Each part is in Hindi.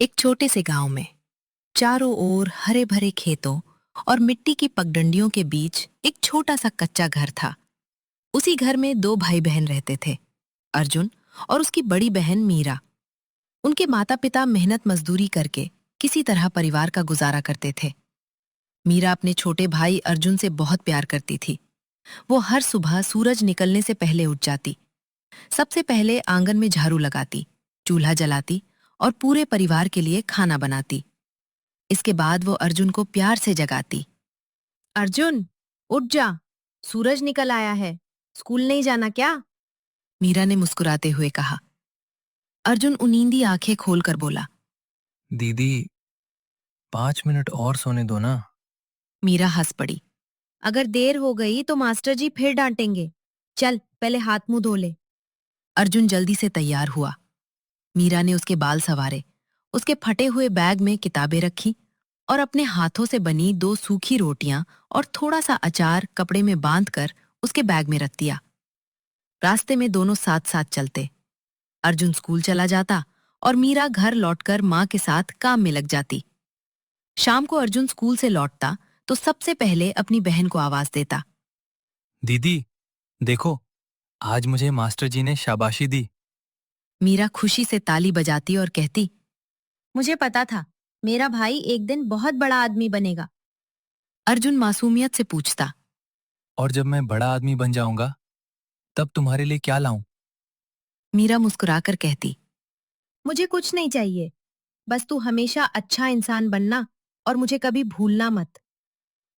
एक छोटे से गांव में चारों ओर हरे भरे खेतों और मिट्टी की पगडंडियों के बीच एक छोटा सा कच्चा घर था। उसी घर में दो भाई बहन रहते थे, अर्जुन और उसकी बड़ी बहन मीरा। उनके माता पिता मेहनत मजदूरी करके किसी तरह परिवार का गुजारा करते थे। मीरा अपने छोटे भाई अर्जुन से बहुत प्यार करती थी। वो हर सुबह सूरज निकलने से पहले उठ जाती, सबसे पहले आंगन में झाड़ू लगाती, चूल्हा जलाती और पूरे परिवार के लिए खाना बनाती। इसके बाद वो अर्जुन को प्यार से जगाती। अर्जुन, उठ जा, सूरज निकल आया है, स्कूल नहीं जाना क्या? मीरा ने मुस्कुराते हुए कहा। अर्जुन उनींदी आंखें खोलकर बोला। दीदी, 5 मिनट और सोने दो ना। मीरा हंस पड़ी। अगर देर हो गई तो मास्टर जी फिर डांटेंगे। चल, पहले हाथ मुंह धो ले। अर्जुन जल्दी से तैयार हुआ। मीरा ने उसके बाल संवारे, उसके फटे हुए बैग में किताबें रखी और अपने हाथों से बनी दो सूखी रोटियां और थोड़ा सा अचार कपड़े में बांधकर उसके बैग में रख दिया। रास्ते में दोनों साथ साथ चलते। अर्जुन स्कूल चला जाता और मीरा घर लौटकर माँ के साथ काम में लग जाती। शाम को अर्जुन स्कूल से लौटता तो सबसे पहले अपनी बहन को आवाज देता। दीदी, देखो, आज मुझे मास्टर जी ने शाबाशी दी। मीरा खुशी से ताली बजाती और कहती, मुझे पता था, मेरा भाई एक दिन बहुत बड़ा आदमी बनेगा। अर्जुन मासूमियत से पूछता। और जब मैं बड़ा आदमी बन जाऊंगा, तब तुम्हारे लिए क्या लाऊं? मीरा मुस्कुराकर कहती, मुझे कुछ नहीं चाहिए, बस तू हमेशा अच्छा इंसान बनना और मुझे कभी भूलना मत।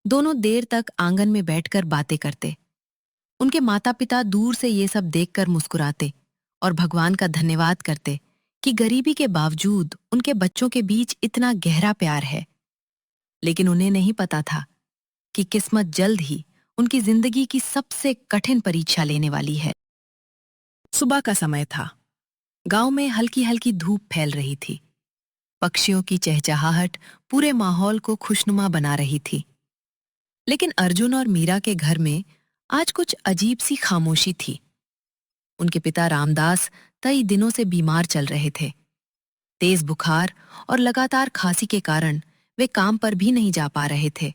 दोनों देर तक आंगन में बैठकर बातें करते। उनके माता पिता दूर से ये सब देखकर मुस्कुराते और भगवान का धन्यवाद करते कि गरीबी के बावजूद उनके बच्चों के बीच इतना गहरा प्यार है। लेकिन उन्हें नहीं पता था कि किस्मत जल्द ही उनकी जिंदगी की सबसे कठिन परीक्षा लेने वाली है। सुबह का समय था। गांव में हल्की हल्की धूप फैल रही थी। पक्षियों की चहचहाहट पूरे माहौल को खुशनुमा बना रही थी। लेकिन अर्जुन और मीरा के घर में आज कुछ अजीब सी खामोशी थी। उनके पिता रामदास कई दिनों से बीमार चल रहे थे। तेज बुखार और लगातार खांसी के कारण वे काम पर भी नहीं जा पा रहे थे।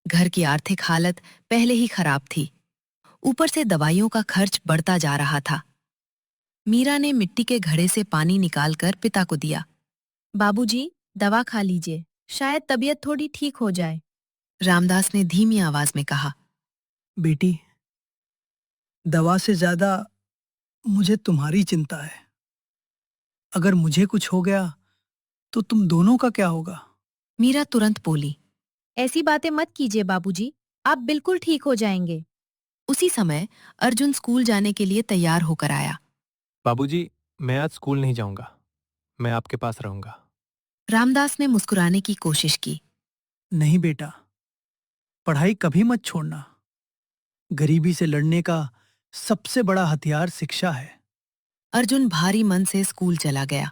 घर की आर्थिक हालत पहले ही खराब थी, ऊपर से दवाइयों का खर्च बढ़ता जा रहा था। मीरा ने मिट्टी के घड़े से पानी निकालकर पिता को दिया। बाबूजी, दवा खा लीजिए, शायद तबीयत थोड़ी ठीक हो जाए। रामदास ने धीमी आवाज में कहा। बेटी, दवा से ज्यादा मुझे तुम्हारी चिंता है। अगर मुझे कुछ हो गया तो तुम दोनों का क्या होगा? मीरा तुरंत बोली, ऐसी बातें मत कीजिए बाबूजी, आप बिल्कुल ठीक हो जाएंगे। उसी समय अर्जुन स्कूल जाने के लिए तैयार होकर आया। बाबूजी, मैं आज स्कूल नहीं जाऊंगा। मैं आपके पास रहूंगा। रामदास ने मुस्कुराने की कोशिश की। नहीं बेटा, पढ़ाई कभी मत छोड़ना। गरीबी से लड़ने का सबसे बड़ा हथियार शिक्षा है। अर्जुन भारी मन से स्कूल चला गया।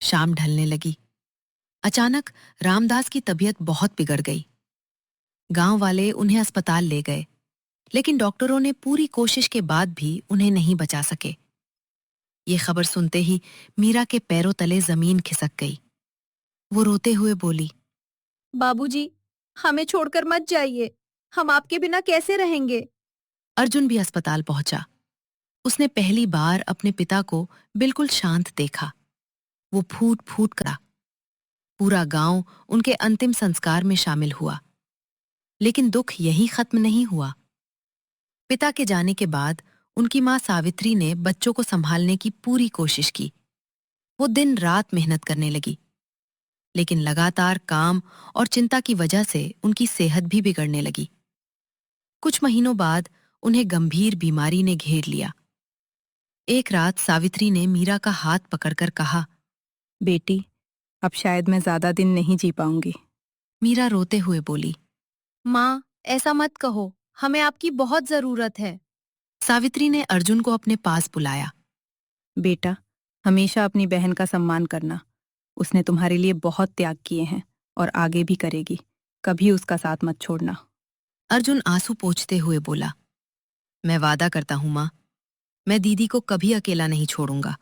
शाम ढलने लगी। अचानक रामदास की तबीयत बहुत बिगड़ गई। गांव वाले उन्हें अस्पताल ले गए, लेकिन डॉक्टरों ने पूरी कोशिश के बाद भी उन्हें नहीं बचा सके। ये खबर सुनते ही मीरा के पैरों तले जमीन खिसक गई। वो रोते हुए बोली, बाबूजी, हमें छोड़कर मत जाइए, हम आपके बिना कैसे रहेंगे? अर्जुन भी अस्पताल पहुंचा। उसने पहली बार अपने पिता को बिल्कुल शांत देखा। वो फूट फूट करा। पूरा गांव उनके अंतिम संस्कार में शामिल हुआ। लेकिन दुख यहीं खत्म नहीं हुआ। पिता के जाने के बाद उनकी मां सावित्री ने बच्चों को संभालने की पूरी कोशिश की। वो दिन रात मेहनत करने लगी, लेकिन लगातार काम और चिंता की वजह से उनकी सेहत भी बिगड़ने लगी। कुछ महीनों बाद उन्हें गंभीर बीमारी ने घेर लिया। एक रात सावित्री ने मीरा का हाथ पकड़कर कहा, बेटी, अब शायद मैं ज्यादा दिन नहीं जी पाऊंगी। मीरा रोते हुए बोली, माँ, ऐसा मत कहो, हमें आपकी बहुत जरूरत है। सावित्री ने अर्जुन को अपने पास बुलाया। बेटा, हमेशा अपनी बहन का सम्मान करना। उसने तुम्हारे लिए बहुत त्याग किए हैं और आगे भी करेगी। कभी उसका साथ मत छोड़ना। अर्जुन आंसू पोंछते हुए बोला, मैं वादा करता हूं माँ, मैं दीदी को कभी अकेला नहीं छोड़ूंगा।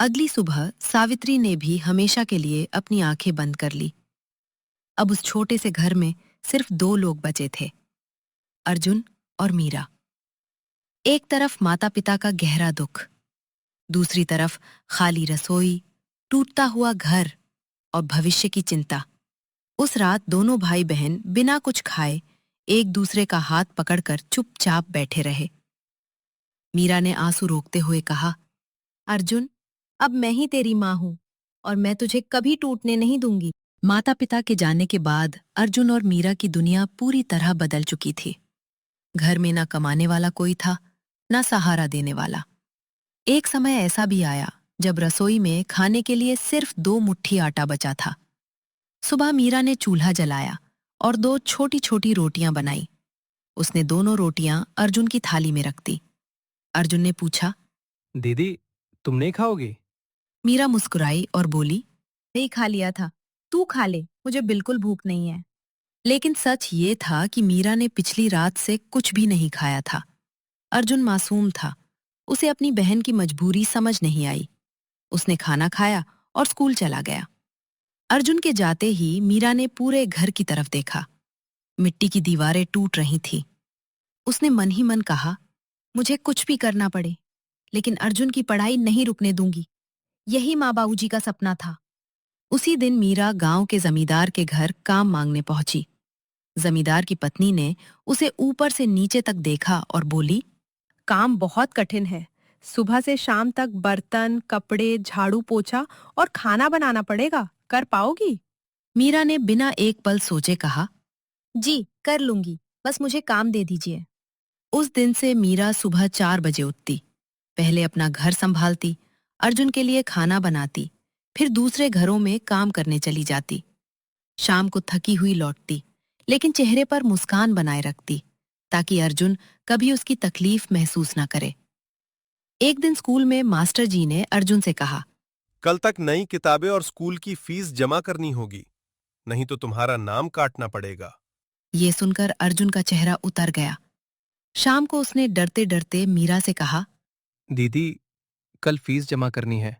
अगली सुबह सावित्री ने भी हमेशा के लिए अपनी आंखें बंद कर ली। अब उस छोटे से घर में सिर्फ 2 लोग बचे थे, अर्जुन और मीरा। एक तरफ माता पिता का गहरा दुख, दूसरी तरफ खाली रसोई, टूटता हुआ घर और भविष्य की चिंता। उस रात दोनों भाई बहन बिना कुछ खाए एक दूसरे का हाथ पकड़कर चुपचाप बैठे रहे। मीरा ने आंसू रोकते हुए कहा, अर्जुन, अब मैं ही तेरी माँ हूं और मैं तुझे कभी टूटने नहीं दूंगी। माता पिता के जाने के बाद अर्जुन और मीरा की दुनिया पूरी तरह बदल चुकी थी। घर में ना कमाने वाला कोई था, ना सहारा देने वाला। एक समय ऐसा भी आया जब रसोई में खाने के लिए सिर्फ 2 मुट्ठी आटा बचा था। सुबह मीरा ने चूल्हा जलाया और 2 छोटी छोटी रोटियां बनाई। उसने दोनों रोटियां अर्जुन की थाली में रख दी। अर्जुन ने पूछा, दीदी, तुम नहीं खाओगी? मीरा मुस्कुराई और बोली, नहीं खा लिया था, तू खा ले, मुझे बिल्कुल भूख नहीं है। लेकिन सच ये था कि मीरा ने पिछली रात से कुछ भी नहीं खाया था। अर्जुन मासूम था, उसे अपनी बहन की मजबूरी समझ नहीं आई। उसने खाना खाया और स्कूल चला गया। अर्जुन के जाते ही मीरा ने पूरे घर की तरफ देखा। मिट्टी की दीवारें टूट रही थीं। उसने मन ही मन कहा, मुझे कुछ भी करना पड़े, लेकिन अर्जुन की पढ़ाई नहीं रुकने दूंगी। यही माँ बाबूजी का सपना था। उसी दिन मीरा गांव के जमींदार के घर काम मांगने पहुंची। जमींदार की पत्नी ने उसे ऊपर से नीचे तक देखा और बोली, काम बहुत कठिन है। सुबह से शाम तक बर्तन, कपड़े, झाड़ू पोछा और खाना बनाना पड़ेगा। कर पाओगी? मीरा ने बिना एक पल सोचे कहा, जी कर लूंगी, बस मुझे काम दे दीजिए। उस दिन से मीरा सुबह 4 बजे उठती, पहले अपना घर संभालती, अर्जुन के लिए खाना बनाती, फिर दूसरे घरों में काम करने चली जाती। शाम को थकी हुई लौटती, लेकिन चेहरे पर मुस्कान बनाए रखती, ताकि अर्जुन कभी उसकी तकलीफ महसूस न करे। एक दिन स्कूल में मास्टर जी ने अर्जुन से कहा, कल तक नई किताबें और स्कूल की फीस जमा करनी होगी, नहीं तो तुम्हारा नाम काटना पड़ेगा। ये सुनकर अर्जुन का चेहरा उतर गया। शाम को उसने डरते डरते मीरा से कहा, दीदी, कल फीस जमा करनी है।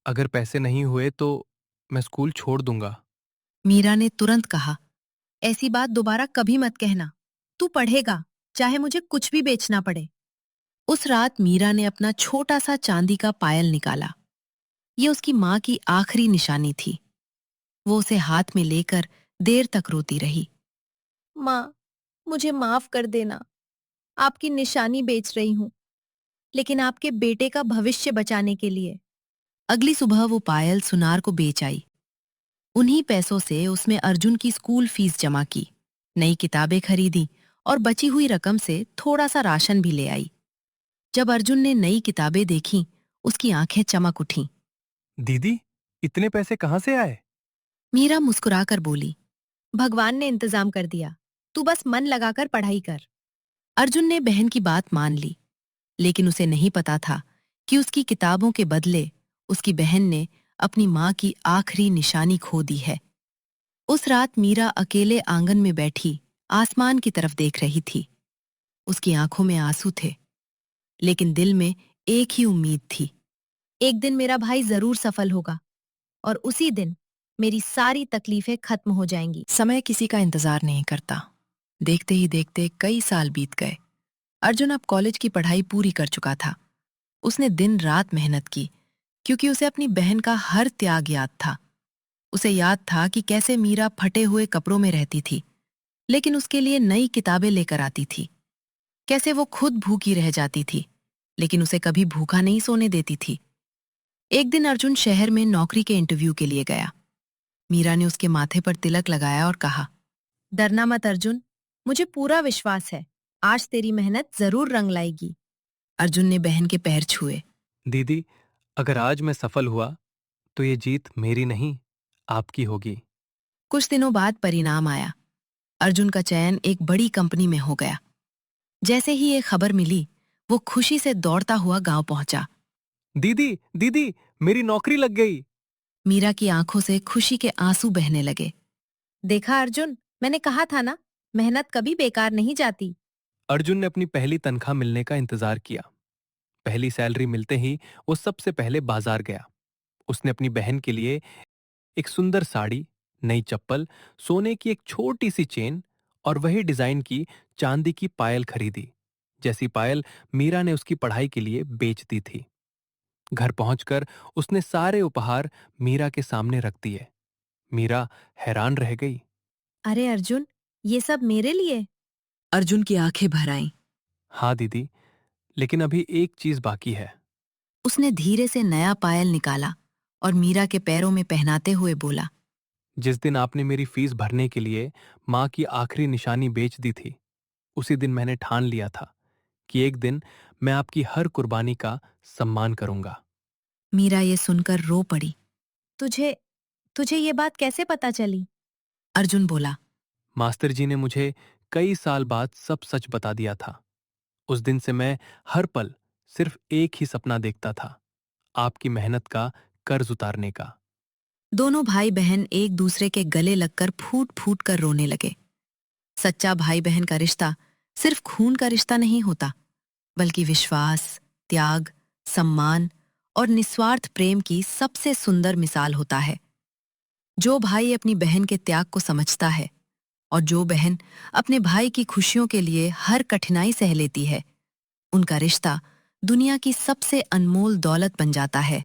अगर पैसे नहीं हुए तो मैं स्कूल छोड़ दूंगा। मीरा ने तुरंत कहा, ऐसी बात दोबारा कभी मत कहना। तू पढ़ेगा, चाहे मुझे कुछ भी बेचना पड़े। उस रात मीरा ने अपना छोटा सा चांदी का पायल निकाला। ये उसकी माँ की आखिरी निशानी थी। वो उसे हाथ में लेकर देर तक रोती रही। माँ, मुझे माफ कर देना। आपकी निशानी बेच रही हूँ, लेकिन आपके बेटे का भविष्य बचाने के लिए। अगली सुबह वो पायल सुनार को बेच आई। उन्हीं पैसों से उसने अर्जुन की स्कूल फीस जमा की, नई किताबें खरीदी और बची हुई रकम से थोड़ा सा राशन भी ले आई। जब अर्जुन ने नई किताबें देखीं, उसकी आंखें चमक उठीं। दीदी, इतने पैसे कहाँ से आए? मीरा मुस्कुराकर बोली, भगवान ने इंतजाम कर दिया, तू बस मन लगाकर पढ़ाई कर। अर्जुन ने बहन की बात मान ली, लेकिन उसे नहीं पता था कि उसकी किताबों के बदले उसकी बहन ने अपनी माँ की आखिरी निशानी खो दी है। उस रात मीरा अकेले आंगन में बैठी आसमान की तरफ देख रही थी। उसकी आंखों में आंसू थे, लेकिन दिल में एक ही उम्मीद थी, एक दिन मेरा भाई जरूर सफल होगा और उसी दिन मेरी सारी तकलीफें खत्म हो जाएंगी। समय किसी का इंतजार नहीं करता। देखते ही देखते कई साल बीत गए। अर्जुन अब कॉलेज की पढ़ाई पूरी कर चुका था। उसने दिन रात मेहनत की, क्योंकि उसे अपनी बहन का हर त्याग याद था। उसे याद था कि कैसे मीरा फटे हुए कपड़ों में रहती थी, लेकिन उसके लिए नई किताबें लेकर आती थी। कैसे वो खुद भूखी रह जाती थी, लेकिन उसे कभी भूखा नहीं सोने देती थी। एक दिन अर्जुन शहर में नौकरी के इंटरव्यू के लिए गया। मीरा ने उसके माथे पर तिलक लगाया और कहा, डरना मत अर्जुन, मुझे पूरा विश्वास है, आज तेरी मेहनत जरूर रंग लाएगी। अर्जुन ने बहन के पैर छुए। दीदी, अगर आज मैं सफल हुआ तो ये जीत मेरी नहीं, आपकी होगी। कुछ दिनों बाद परिणाम आया। अर्जुन का चयन एक बड़ी कंपनी में हो गया। जैसे ही ये खबर मिली, वो खुशी से दौड़ता हुआ गांव पहुंचा। दीदी, दीदी, मेरी नौकरी लग गई। मीरा की आंखों से खुशी के आंसू बहने लगे। देखा अर्जुन, मैंने कहा था ना, मेहनत कभी बेकार नहीं जाती। अर्जुन ने अपनी पहली तनख्वाह मिलने का इंतजार किया। पहली सैलरी मिलते ही वो सबसे पहले बाजार गया। उसने अपनी बहन के लिए एक सुंदर साड़ी, नई चप्पल, सोने की एक छोटी सी चेन और वही डिजाइन की चांदी की पायल खरीदी, जैसी पायल मीरा ने उसकी पढ़ाई के लिए बेच दी थी। घर पहुंचकर उसने सारे उपहार मीरा के सामने रख दिए। मीरा हैरान रह गई। अरे अर्जुन, ये सब मेरे लिए? अर्जुन की आंखें भर आईं। हाँ दीदी, लेकिन अभी एक चीज बाकी है। उसने धीरे से नया पायल निकाला और मीरा के पैरों में पहनाते हुए बोला, जिस दिन आपने मेरी फीस भरने के लिए मां की आखिरी निशानी बेच दी थी, उसी दिन मैंने ठान लिया था कि एक दिन मैं आपकी हर कुर्बानी का सम्मान करूंगा। मीरा ये सुनकर रो पड़ी। तुझे तुझे ये बात कैसे पता चली? अर्जुन बोला, मास्टर जी ने मुझे कई साल बाद सब सच बता दिया था। उस दिन से मैं हर पल सिर्फ एक ही सपना देखता था, आपकी मेहनत का कर्ज उतारने का। दोनों भाई बहन एक दूसरे के गले लगकर फूट फूट कर रोने लगे। सच्चा भाई बहन का रिश्ता सिर्फ खून का रिश्ता नहीं होता, बल्कि विश्वास, त्याग, सम्मान और निस्वार्थ प्रेम की सबसे सुंदर मिसाल होता है। जो भाई अपनी बहन के त्याग को समझता है और जो बहन अपने भाई की खुशियों के लिए हर कठिनाई सह लेती है, उनका रिश्ता दुनिया की सबसे अनमोल दौलत बन जाता है।